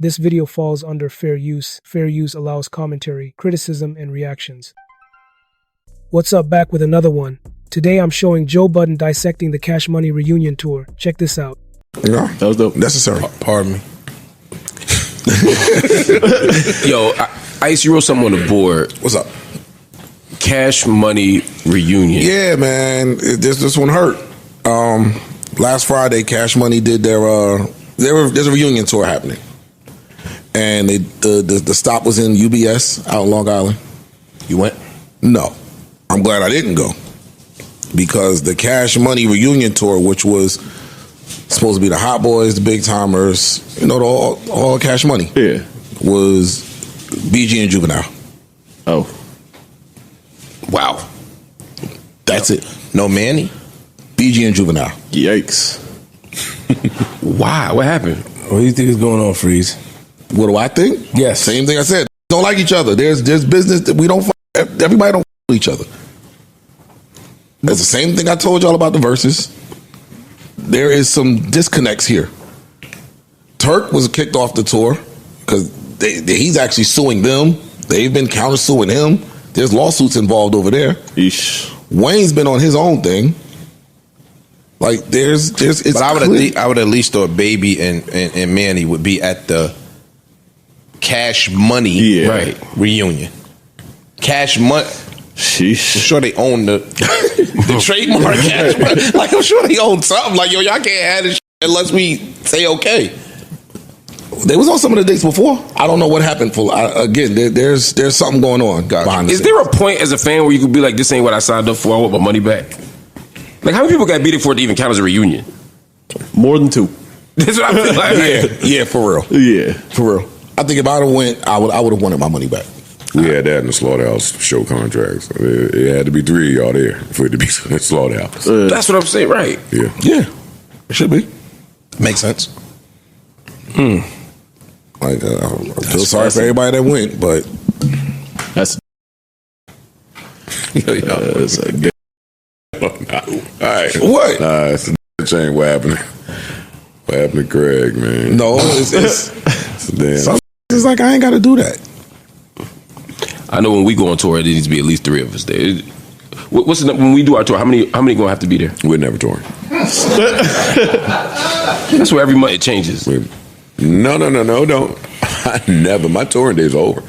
This video falls under fair use. Fair use allows commentary, criticism, and reactions. What's up, back with another one. Today I'm showing Joe Budden dissecting the Cash Money reunion tour. Check this out. No, that was dope. Necessary. Pardon me. Yo, Ice, you wrote something on the board. What's up? Cash Money reunion. Yeah, man. This one hurt. Last Friday, Cash Money did there's a reunion tour happening. And the stop was in UBS out in Long Island. You went? No. I'm glad I didn't go. Because the Cash Money reunion tour, which was supposed to be the Hot Boys, the Big Timers, you know, all Cash Money. Yeah. Was BG and Juvenile. Oh. Wow. That's it. No Manny? BG and Juvenile. Yikes. Why? What happened? What do you think is going on, Freeze? What do I think? Yes. Same thing I said. Don't like each other. There's business that we don't. Everybody don't each other. That's the same thing I told y'all about the verses. There is some disconnects here. Turk was kicked off the tour because he's actually suing them. They've been countersuing him. There's lawsuits involved over there. Eesh. Wayne's been on his own thing. Like it's. But I would at least thought Baby and Manny would be at the Cash Money reunion. Cash Money. Sheesh. I'm sure they own the trademark Cash Money. Like, I'm sure they own something. Like, yo, y'all can't have this shit unless we say okay. They was on some of the dates before. I don't know what happened. Again, there's something going on behind the Is scenes. there a point as a fan where you could be like, this ain't what I signed up for, I want my money back? Like, how many people got beat it for it to even count as a reunion? More than two. That's what I feel like. Yeah, for real. Yeah. For real. I think if I'd have went, I would have wanted my money back. We had that in the Slaughterhouse show contracts. It had to be 3 of y'all there for it to be Slaughterhouse. That's what I'm saying, right? Yeah. Yeah. It should be. Makes sense. Like, I feel sorry for everybody that went, but That's That's a good. All right. What? It's a shame. What happened? What happened to Craig, man? No, it's Damn. it's like I ain't got to do that. I know when we go on tour, there needs to be at least 3 of us there. What's when we do our tour? How many gonna have to be there? We're never touring. That's where every month it changes. No, don't. I never. My touring day's over.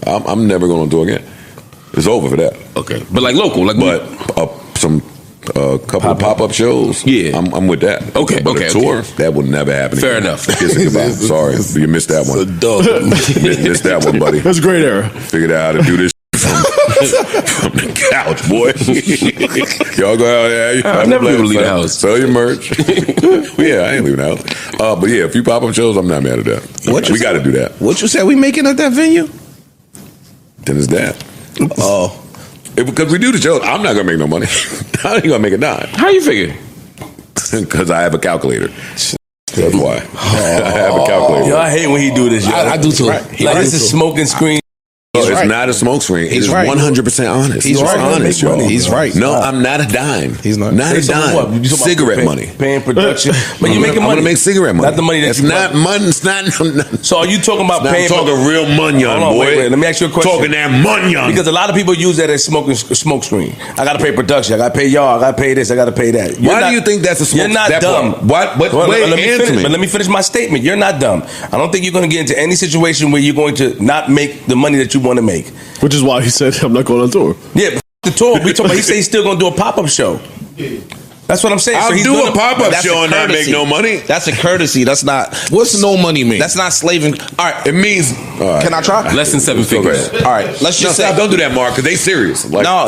I'm never going on tour again. It's over for that. Okay, but like local, like Some couple of pop-up shows. Yeah, I'm with that. Okay, but a tour that will never happen. Fair again. enough. Sorry, you missed that one. Missed that one, buddy. a great era. Figured out how to do this from the couch, boy. Y'all go out there. I never leave the house. Sell your merch. Yeah, I ain't leaving the house. But yeah, a few pop-up shows, I'm not mad at that. We got to do that. What you said we making at that venue? Then it's that. Oh. Because we do the shows, I'm not going to make no money. I ain't going to make a dime. How you figure? Because I have a calculator. That's why. I have a calculator. Yo, I hate when he do this. Yo. I do too. Like this is smoking screen. It's not a smoke screen. It's 100% honest. He's right. Honest, y'all. He's right. No, I'm not a dime. He's not. Not a dime. Cigarette money. Paying production. But you're making I'm money. gonna make cigarette money. Not the money that It's not money. It's not. So are you talking about paying? I'm talking real money, Hold on, boy. wait. Let me ask you a question. Talking that money, Because a lot of people use that as smoke screen. I got to pay production. I got to pay y'all. I got to pay this. I got to pay that. Why do you think that's a smoke? You're not dumb. What? Wait, answer me. But let me finish my statement. You're not dumb. I don't think you're going to get into any situation where you're going to not make the money that you want to make. Which is why he said I'm not going on tour. Yeah, but the tour. We talking about. He said he's still going to do a pop-up show. That's what I'm saying. I'll So he's do doing a pop-up show and not make no money. That's a courtesy. That's not. What's no money mean? That's not slaving. All right. It means. Can I try? Less than 7 figures. All right. Let's just say. Don't do that, Mark, because they serious. Like, No.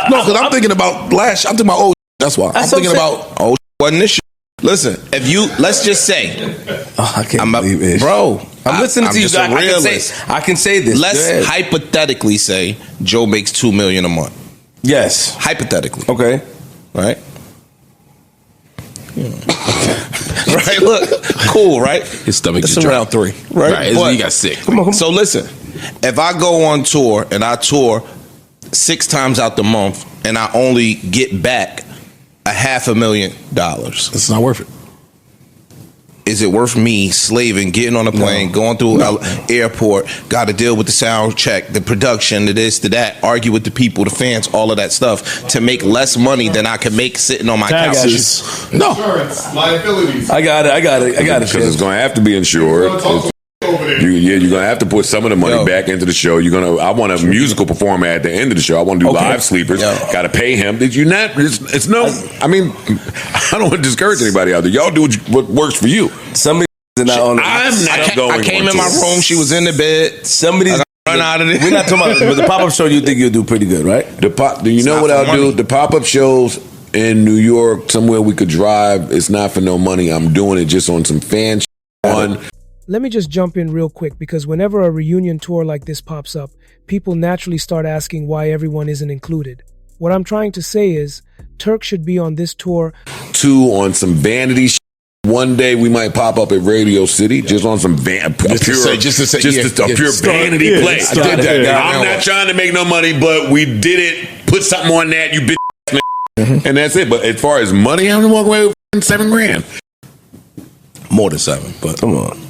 because I'm thinking about last. I'm thinking about old. That's why. I'm thinking about. Oh, wasn't this shit? Listen, if you let's just say, I can't believe it, bro. I'm listening to you just a guys. realist. I can say this. Let's hypothetically say Joe makes $2 million a month. Yes. Hypothetically. Okay. Right. Right. Look. Cool. Right. His stomach It's just around dropped. 3. Right. But he got sick. Come on. So listen, if I go on tour and I tour 6 times out the month and I only get back $500,000, It's not worth it. is it worth me slaving, getting on a plane, going through airport, got to deal with the sound check, the production, the this, the that, argue with the people, the fans, all of that stuff to make less money than I could make sitting on my couch? No. Insurance, liabilities. I got it. Because it's going to have to be insured. You're going to have to put some of the money back into the show. I want a musical performer at the end of the show. I want to do live sleepers. Got to pay him. Did you not? It's no. I mean, I don't want to discourage anybody out there. Y'all do what works for you. Somebody I'm not going. I came in my room. She was in the bed. Somebody run out of it. We're not talking about but the pop-up show. You think you'll do pretty good, right? Do you know what I'll do? The pop-up shows in New York, somewhere we could drive. It's not for no money. I'm doing it just on some fan fun. Let me just jump in real quick, because whenever a reunion tour like this pops up, people naturally start asking why everyone isn't included. What I'm trying to say is, Turk should be on this tour. 2, on some vanity shit. One day we might pop up at Radio City just on some pure vanity play. I'm not trying to make no money, but we did it. Put something on that, you bitch, and that's it. But as far as money, I'm gonna walk away with $7,000. More than 7, but come on.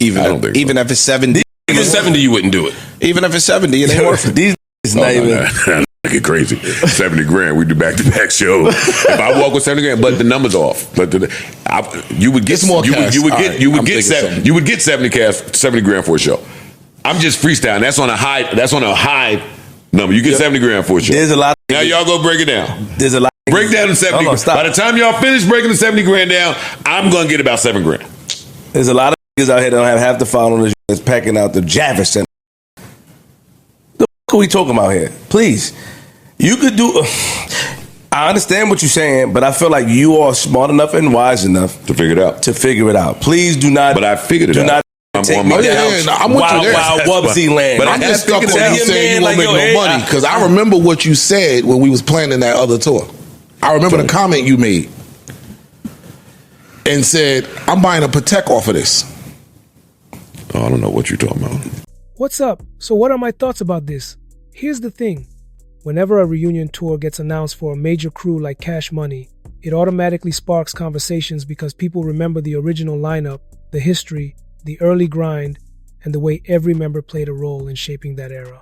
Even if it's 70, if it's 70, you wouldn't do it. Even if it's 70, it ain't worth it. These is not even. Get crazy. $70,000. We do back-to-back shows. If I walk with $70,000, but the number's off. But you would get more. You would get $70,000 for a show. I'm just freestyling. That's on a high number. You get $70,000 for a show. There's a lot. Now y'all go break it down. There's a lot. Break down the $70,000. By the time y'all finish breaking the $70,000 down, I'm gonna get about $7,000. There's a lot of niggas out here that don't have half the followers that's packing out the Jarvis Center. The fuck are we talking about here? Please. You could do. I understand what you're saying, but I feel like you are smart enough and wise enough to figure it out. Please do not. But I figured it out. Do not take me down. I'm with you there. Wild Wubsy land. But I'm just stuck on you saying you won't make no money, because I remember what you said when we was planning that other tour. I remember the comment you made and said, "I'm buying a Patek off of this." Oh, I don't know what you're talking about. What's up? So what are my thoughts about this? Here's the thing. Whenever a reunion tour gets announced for a major crew like Cash Money, it automatically sparks conversations because people remember the original lineup, the history, the early grind, and the way every member played a role in shaping that era.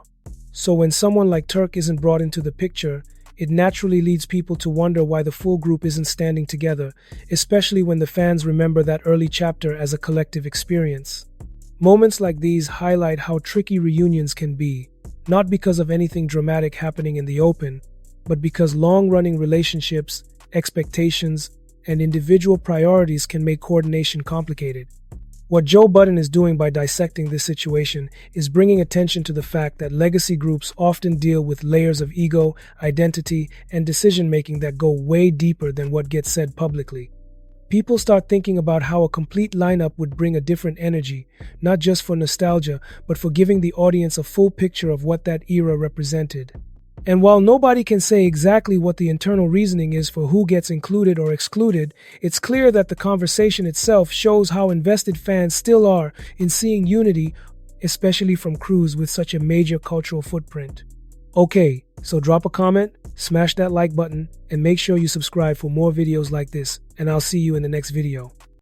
So when someone like Turk isn't brought into the picture, it naturally leads people to wonder why the full group isn't standing together, especially when the fans remember that early chapter as a collective experience. Moments like these highlight how tricky reunions can be, not because of anything dramatic happening in the open, but because long-running relationships, expectations, and individual priorities can make coordination complicated. What Joe Budden is doing by dissecting this situation is bringing attention to the fact that legacy groups often deal with layers of ego, identity, and decision-making that go way deeper than what gets said publicly. People start thinking about how a complete lineup would bring a different energy, not just for nostalgia, but for giving the audience a full picture of what that era represented. And while nobody can say exactly what the internal reasoning is for who gets included or excluded, it's clear that the conversation itself shows how invested fans still are in seeing unity, especially from crews with such a major cultural footprint. Okay, so drop a comment, smash that like button, and make sure you subscribe for more videos like this, and I'll see you in the next video.